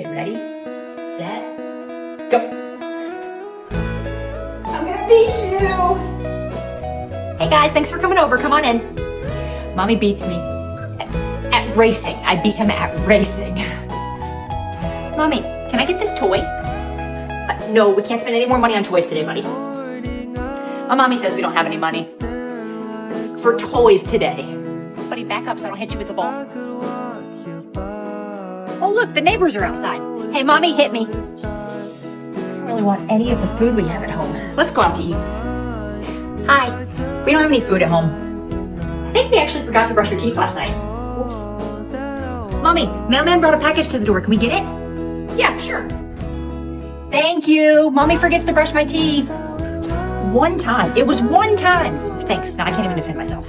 Okay, ready, set, go. I'm gonna beat you. Hey guys, thanks for coming over. Come on in. Mommy beats me at racing. I beat him at racing. Mommy, can I get this toy? No, we can't spend any more money on toys today, buddy. My mommy says we don't have any money for toys today. Buddy, back up so I don't hit you with the ball. Oh look, the neighbors are outside. Hey, mommy hit me. I don't really want any of the food we have at home. Let's go out to eat. Hi, we don't have any food at home. I think we actually forgot to brush your teeth last night. Whoops. Mommy, mailman brought a package to the door. Can we get it? Yeah, sure. Thank you. Mommy forgets to brush my teeth. One time. It was one time. Thanks. Now I can't even defend myself.